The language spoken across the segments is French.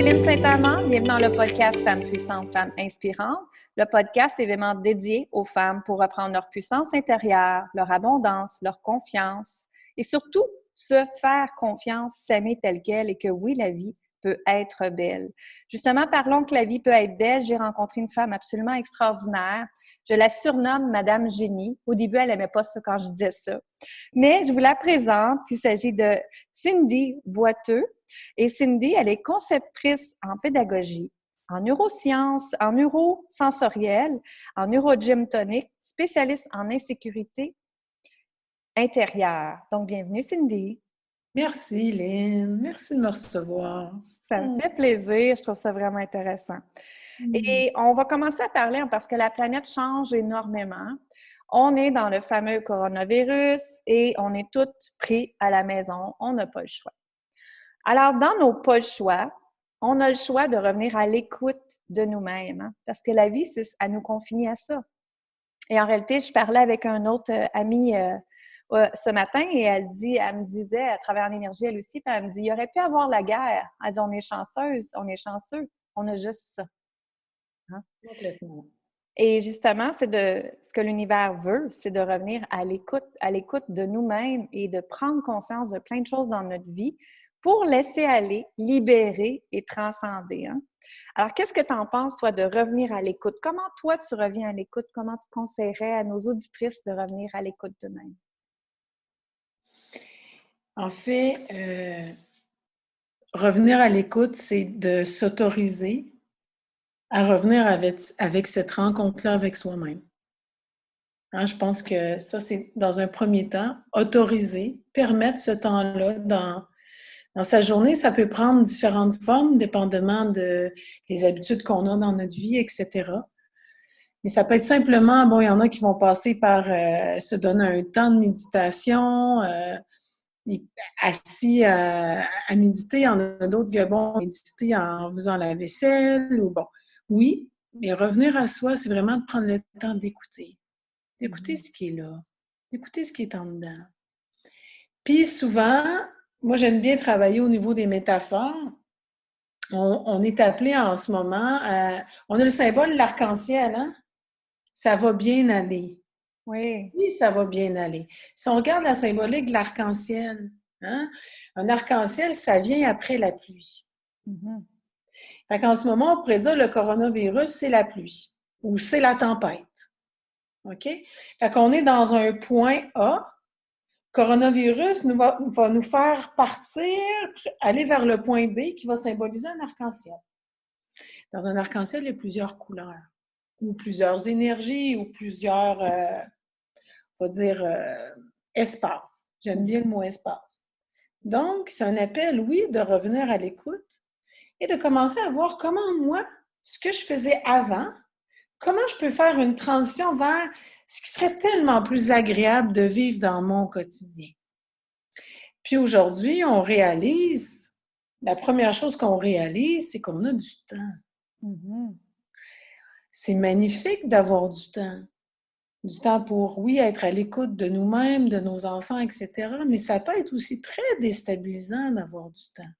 Lynne Saint-Amand, bienvenue dans le podcast Femmes puissantes, Femmes inspirantes. Le podcast est vraiment dédié aux femmes pour reprendre leur puissance intérieure, leur abondance, leur confiance et surtout se faire confiance, s'aimer telle qu'elle et que oui, la vie peut être belle. Justement, parlons que la vie peut être belle. J'ai rencontré une femme absolument extraordinaire. Je la surnomme Madame Génie. Au début, elle n'aimait pas ça quand je disais ça. Mais je vous la présente. Il s'agit de Cindy Boiteux. Et Cindy, elle est conceptrice en pédagogie, en neurosciences, en neurosensoriel, en neurogym tonique, spécialiste en insécurité intérieure. Donc, bienvenue Cindy. Merci Lynne, merci de me recevoir. Ça me fait plaisir, je trouve ça vraiment intéressant. Et on va commencer à parler parce que la planète change énormément. On est dans le fameux coronavirus et on est toutes pris à la maison, on n'a pas le choix. Alors, dans nos pas le choix, on a le choix de revenir à l'écoute de nous-mêmes, hein, parce que la vie, c'est à nous confier à ça. Et en réalité, je parlais avec un autre ami ce matin et elle me disait, à travers l'énergie, elle aussi, puis elle me dit, il aurait pu avoir la guerre. Elle dit, on est chanceuse, on est chanceux, on a juste ça. Hein? Complètement. Et justement, c'est de ce que l'univers veut, c'est de revenir à l'écoute de nous-mêmes et de prendre conscience de plein de choses dans notre vie pour laisser aller, libérer et transcender. Hein? Alors, qu'est-ce que tu en penses, toi, de revenir à l'écoute? Comment, toi, tu reviens à l'écoute? Comment tu conseillerais à nos auditrices de revenir à l'écoute d'eux-mêmes? En fait, revenir à l'écoute, c'est de s'autoriser à revenir avec cette rencontre-là avec soi-même. Hein, je pense que ça, c'est dans un premier temps, autoriser, permettre ce temps-là dans sa journée. Ça peut prendre différentes formes, dépendamment des habitudes qu'on a dans notre vie, etc. Mais ça peut être simplement, bon, il y en a qui vont passer par se donner un temps de méditation, assis à méditer. Il y en a d'autres qui vont méditer en faisant la vaisselle. Ou bon, oui, mais revenir à soi, c'est vraiment de prendre le temps d'écouter. D'écouter ce qui est là. D'écouter ce qui est en dedans. Puis souvent, moi, j'aime bien travailler au niveau des métaphores. On est appelé en ce moment, on a le symbole de l'arc-en-ciel, hein? Ça va bien aller. Oui. Oui, ça va bien aller. Si on regarde la symbolique de l'arc-en-ciel, hein? Un arc-en-ciel, ça vient après la pluie. Mm-hmm. Fait qu'en ce moment, on pourrait dire que le coronavirus, c'est la pluie ou c'est la tempête. OK? Fait qu'on est dans un point A. Coronavirus va nous faire partir, aller vers le point B qui va symboliser un arc-en-ciel. Dans un arc-en-ciel, il y a plusieurs couleurs ou plusieurs énergies ou plusieurs, on va dire, espaces. J'aime bien le mot espace. Donc, c'est un appel, oui, de revenir à l'écoute et de commencer à voir comment moi, ce que je faisais avant, comment je peux faire une transition vers ce qui serait tellement plus agréable de vivre dans mon quotidien. Puis aujourd'hui, on réalise, la première chose qu'on réalise, c'est qu'on a du temps. Mm-hmm. C'est magnifique d'avoir du temps. Du temps pour, oui, être à l'écoute de nous-mêmes, de nos enfants, etc. Mais ça peut être aussi très déstabilisant d'avoir du temps.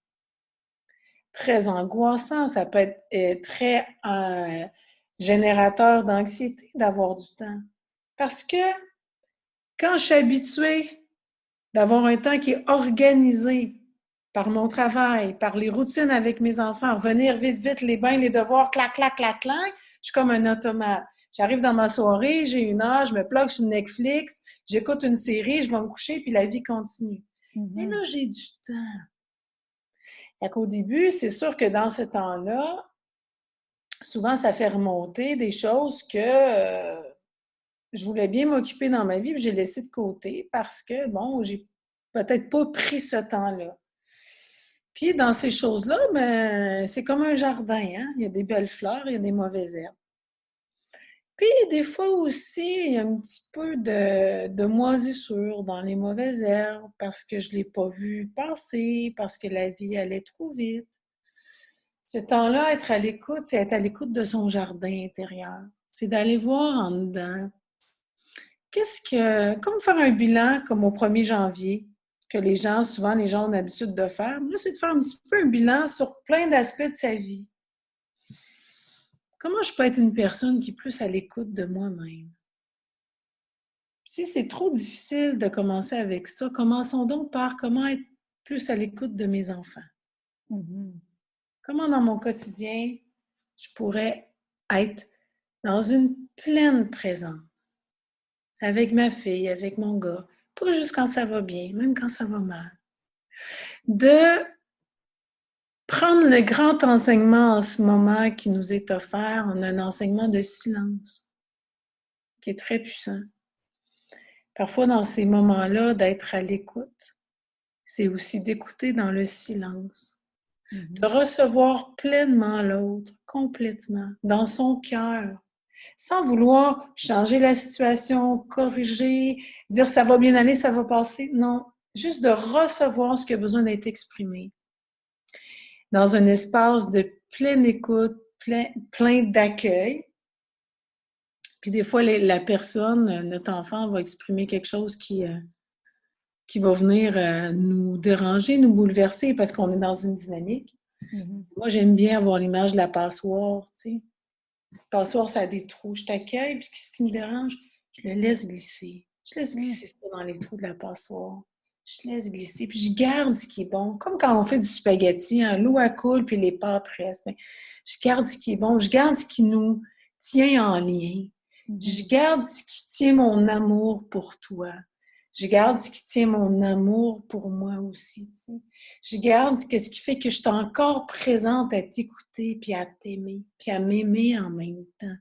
Très angoissant, ça peut être très générateur d'anxiété d'avoir du temps. Parce que quand je suis habituée d'avoir un temps qui est organisé par mon travail, par les routines avec mes enfants, revenir vite, vite, les bains, les devoirs, clac, clac, clac, clac, je suis comme un automate. J'arrive dans ma soirée, j'ai 1 heure, je me plug sur Netflix, j'écoute une série, je vais me coucher, puis la vie continue. Mm-hmm. Mais là, j'ai du temps. Fait qu'au début, c'est sûr que dans ce temps-là, souvent, ça fait remonter des choses que je voulais bien m'occuper dans ma vie, puis j'ai laissé de côté parce que, bon, j'ai peut-être pas pris ce temps-là. Puis dans ces choses-là, ben, c'est comme un jardin, hein? Il y a des belles fleurs, il y a des mauvaises herbes. Puis des fois aussi, il y a un petit peu de moisissure dans les mauvaises herbes parce que je ne l'ai pas vu passer, parce que la vie allait trop vite. Ce temps-là, être à l'écoute, c'est être à l'écoute de son jardin intérieur. C'est d'aller voir en dedans. Comme faire un bilan comme au 1er janvier. que souvent les gens ont l'habitude de faire. Là, c'est de faire un petit peu un bilan sur plein d'aspects de sa vie. Comment je peux être une personne qui est plus à l'écoute de moi-même? Si c'est trop difficile de commencer avec ça, commençons donc par comment être plus à l'écoute de mes enfants. Comment dans mon quotidien, je pourrais être dans une pleine présence avec ma fille, avec mon gars, pas juste quand ça va bien, même quand ça va mal. De prendre le grand enseignement en ce moment qui nous est offert, on a un enseignement de silence qui est très puissant. Parfois, dans ces moments-là, d'être à l'écoute, c'est aussi d'écouter dans le silence, de recevoir pleinement l'autre, complètement, dans son cœur, sans vouloir changer la situation, corriger, dire ça va bien aller, ça va passer. Non, juste de recevoir ce qui a besoin d'être exprimé. Dans un espace de pleine écoute, plein d'accueil. Puis des fois, la personne, notre enfant, va exprimer quelque chose qui va venir nous déranger, nous bouleverser parce qu'on est dans une dynamique. Moi, j'aime bien avoir l'image de la passoire, tu sais. La passoire, ça a des trous. Je t'accueille, puis ce qui me dérange, je le laisse glisser. Je laisse glisser ça dans les trous de la passoire. Je laisse glisser, puis je garde ce qui est bon. Comme quand on fait du spaghetti, hein, l'eau elle coule, puis les pâtes restent. Mais je garde ce qui est bon. Je garde ce qui nous tient en lien. Je garde ce qui tient mon amour pour toi. Je garde ce qui tient mon amour pour moi aussi. Tu sais. Je garde ce qui fait que je suis encore présente à t'écouter, puis à t'aimer, puis à m'aimer en même temps.